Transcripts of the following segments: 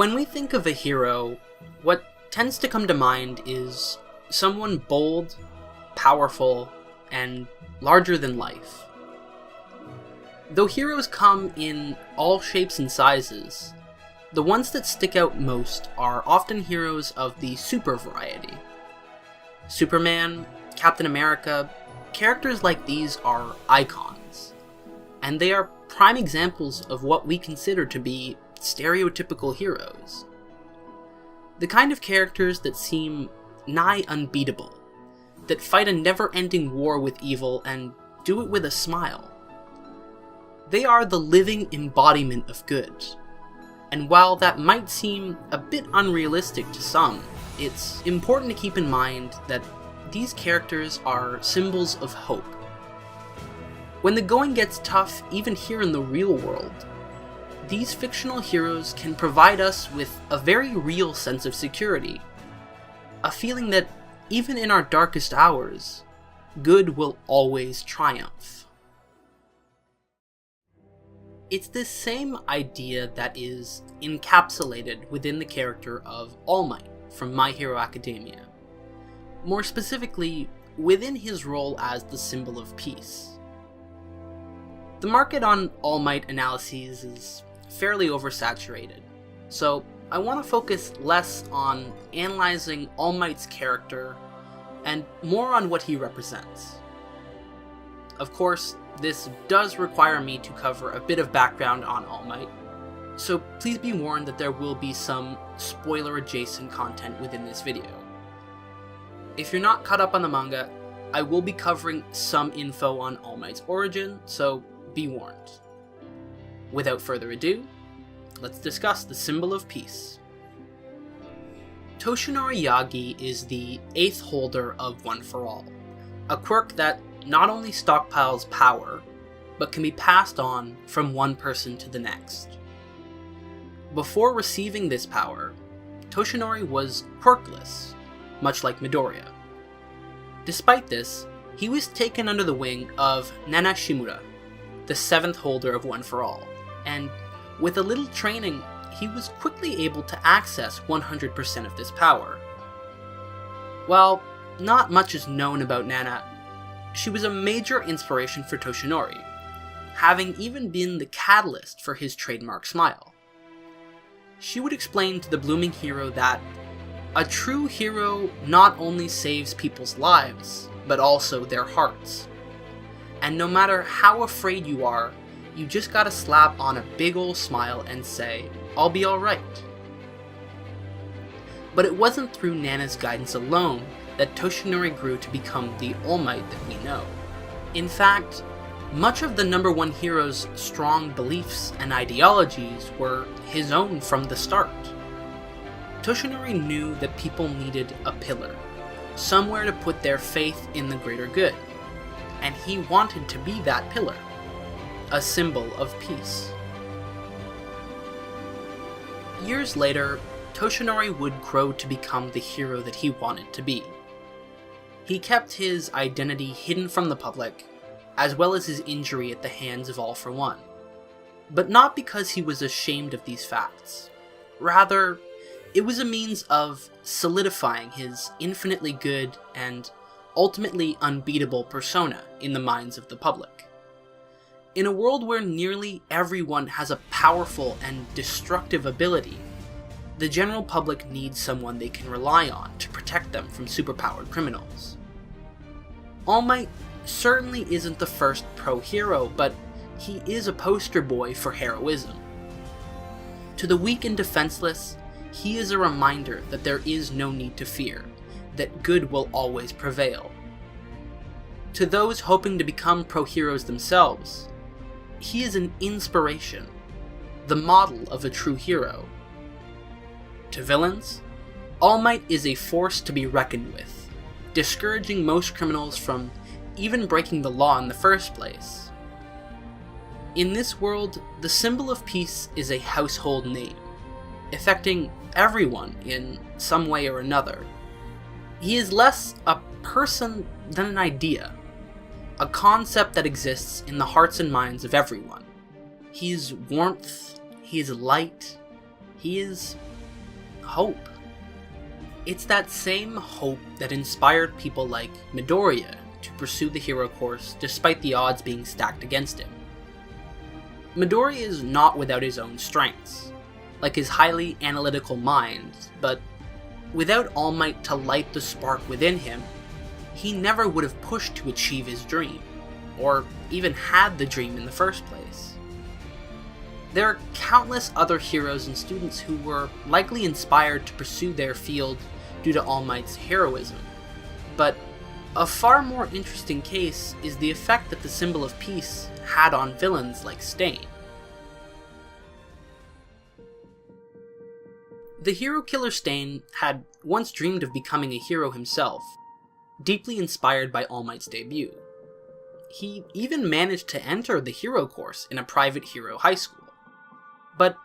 When we think of a hero, what tends to come to mind is someone bold, powerful, and larger than life. Though heroes come in all shapes and sizes, the ones that stick out most are often heroes of the super variety. Superman, Captain America, characters like these are icons, and they are prime examples of what we consider to be stereotypical heroes. The kind of characters that seem nigh unbeatable, that fight a never-ending war with evil and do it with a smile. They are the living embodiment of good, and while that might seem a bit unrealistic to some, it's important to keep in mind that these characters are symbols of hope. When the going gets tough, even here in the real world, these fictional heroes can provide us with a very real sense of security, a feeling that even in our darkest hours, good will always triumph. It's this same idea that is encapsulated within the character of All Might from My Hero Academia. More specifically, within his role as the symbol of peace. The market on All Might analyses is fairly oversaturated, so I want to focus less on analyzing All Might's character and more on what he represents. Of course, this does require me to cover a bit of background on All Might, so please be warned that there will be some spoiler-adjacent content within this video. If you're not caught up on the manga, I will be covering some info on All Might's origin, so be warned. Without further ado, let's discuss the symbol of peace. Toshinori Yagi is the 8th holder of One for All, a quirk that not only stockpiles power, but can be passed on from one person to the next. Before receiving this power, Toshinori was quirkless, much like Midoriya. Despite this, he was taken under the wing of Nana Shimura, the 7th holder of One for All, and with a little training, he was quickly able to access 100% of this power. While not much is known about Nana, she was a major inspiration for Toshinori, having even been the catalyst for his trademark smile. She would explain to the blooming hero that a true hero not only saves people's lives, but also their hearts. And no matter how afraid you are, you just gotta slap on a big ol' smile and say, "I'll be alright." But it wasn't through Nana's guidance alone that Toshinori grew to become the All Might that we know. In fact, much of the number one hero's strong beliefs and ideologies were his own from the start. Toshinori knew that people needed a pillar, somewhere to put their faith in the greater good, and he wanted to be that pillar, a symbol of peace. Years later, Toshinori would grow to become the hero that he wanted to be. He kept his identity hidden from the public, as well as his injury at the hands of All for One. But not because he was ashamed of these facts. Rather, it was a means of solidifying his infinitely good and ultimately unbeatable persona in the minds of the public. In a world where nearly everyone has a powerful and destructive ability, the general public needs someone they can rely on to protect them from superpowered criminals. All Might certainly isn't the first pro-hero, but he is a poster boy for heroism. To the weak and defenseless, he is a reminder that there is no need to fear, that good will always prevail. To those hoping to become pro-heroes themselves, he is an inspiration, the model of a true hero. To villains, All Might is a force to be reckoned with, discouraging most criminals from even breaking the law in the first place. In this world, the symbol of peace is a household name, affecting everyone in some way or another. He is less a person than an idea, a concept that exists in the hearts and minds of everyone. He is warmth, he is light, he is hope. It's that same hope that inspired people like Midoriya to pursue the hero course despite the odds being stacked against him. Midoriya is not without his own strengths, like his highly analytical mind, but without All Might to light the spark within him, he never would have pushed to achieve his dream, or even had the dream in the first place. There are countless other heroes and students who were likely inspired to pursue their field due to All Might's heroism, but a far more interesting case is the effect that the symbol of peace had on villains like Stain. The hero killer Stain had once dreamed of becoming a hero himself, deeply inspired by All Might's debut. He even managed to enter the hero course in a private hero high school. But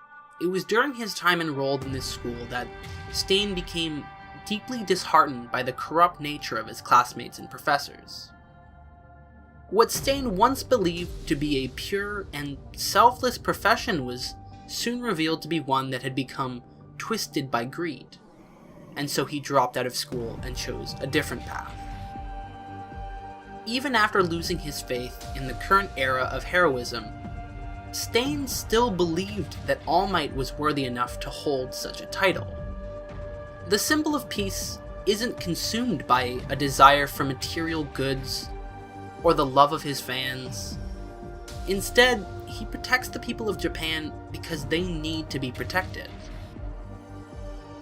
it was during his time enrolled in this school that Stain became deeply disheartened by the corrupt nature of his classmates and professors. What Stain once believed to be a pure and selfless profession was soon revealed to be one that had become twisted by greed, and so he dropped out of school and chose a different path. Even after losing his faith in the current era of heroism, Stain still believed that All Might was worthy enough to hold such a title. The symbol of peace isn't consumed by a desire for material goods or the love of his fans. Instead, he protects the people of Japan because they need to be protected.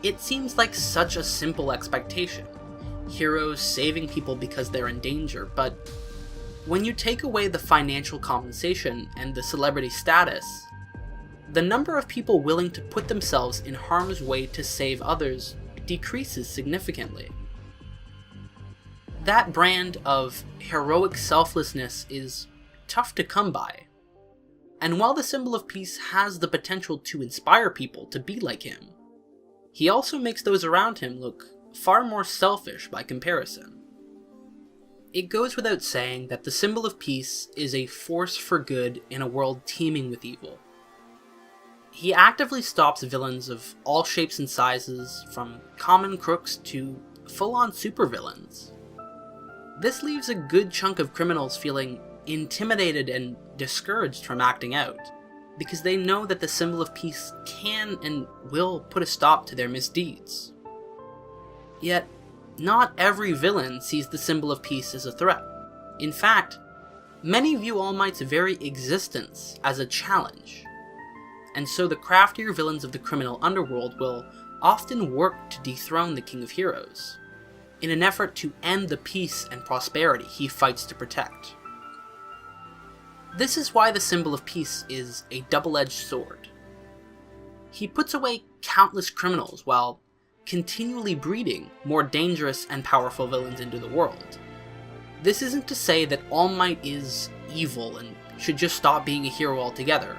It seems like such a simple expectation, heroes saving people because they're in danger, but when you take away the financial compensation and the celebrity status, the number of people willing to put themselves in harm's way to save others decreases significantly. That brand of heroic selflessness is tough to come by, and while the symbol of peace has the potential to inspire people to be like him, he also makes those around him look far more selfish by comparison. It goes without saying that the symbol of peace is a force for good in a world teeming with evil. He actively stops villains of all shapes and sizes, from common crooks to full-on supervillains. This leaves a good chunk of criminals feeling intimidated and discouraged from acting out, because they know that the symbol of peace can and will put a stop to their misdeeds. Yet, not every villain sees the symbol of peace as a threat. In fact, many view All Might's very existence as a challenge, and so the craftier villains of the criminal underworld will often work to dethrone the King of Heroes, in an effort to end the peace and prosperity he fights to protect. This is why the symbol of peace is a double-edged sword. He puts away countless criminals while continually breeding more dangerous and powerful villains into the world. This isn't to say that All Might is evil and should just stop being a hero altogether.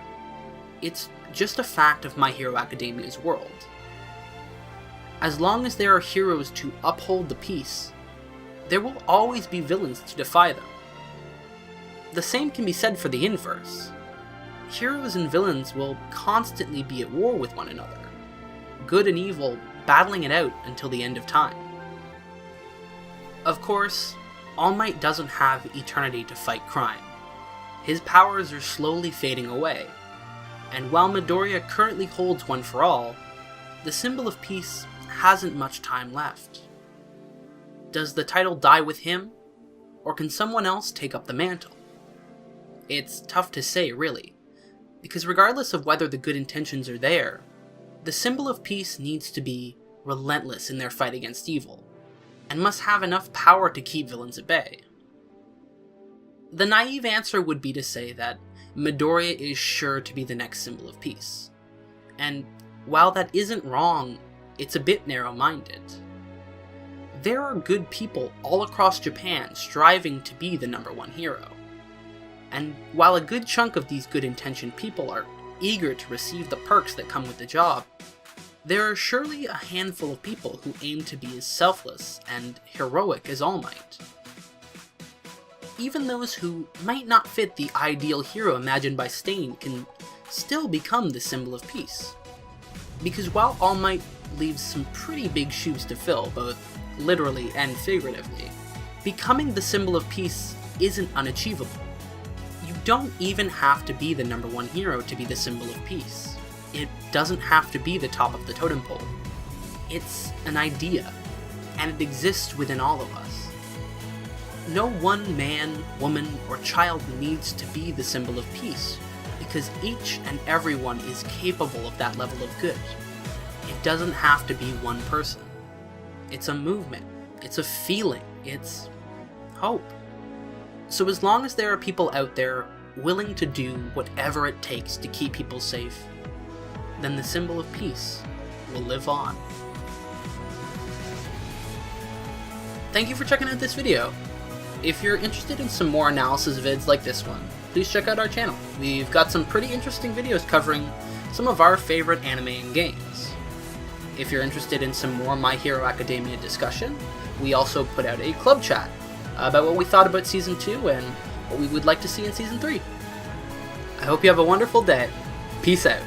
It's just a fact of My Hero Academia's world. As long as there are heroes to uphold the peace, there will always be villains to defy them. The same can be said for the inverse. Heroes and villains will constantly be at war with one another, good and evil battling it out until the end of time. Of course, All Might doesn't have eternity to fight crime. His powers are slowly fading away, and while Midoriya currently holds one for all, the symbol of peace hasn't much time left. Does the title die with him, or can someone else take up the mantle? It's tough to say, really, because regardless of whether the good intentions are there, the symbol of peace needs to be relentless in their fight against evil, and must have enough power to keep villains at bay. The naive answer would be to say that Midoriya is sure to be the next symbol of peace, and while that isn't wrong, it's a bit narrow-minded. There are good people all across Japan striving to be the #1 hero, and while a good chunk of these good-intentioned people are eager to receive the perks that come with the job, there are surely a handful of people who aim to be as selfless and heroic as All Might. Even those who might not fit the ideal hero imagined by Stain can still become the symbol of peace. Because while All Might leaves some pretty big shoes to fill, both literally and figuratively. Becoming the symbol of peace isn't unachievable. You don't even have to be the #1 hero to be the symbol of peace. It doesn't have to be the top of the totem pole. It's an idea, and it exists within all of us. No one man, woman, or child needs to be the symbol of peace, because each and everyone is capable of that level of good. It doesn't have to be one person. It's a movement, it's a feeling, it's hope. So as long as there are people out there willing to do whatever it takes to keep people safe, then the symbol of peace will live on. Thank you for checking out this video. If you're interested in some more analysis vids like this one, please check out our channel. We've got some pretty interesting videos covering some of our favorite anime and games. If you're interested in some more My Hero Academia discussion, we also put out a club chat about what we thought about Season 2 and what we would like to see in Season 3. I hope you have a wonderful day. Peace out.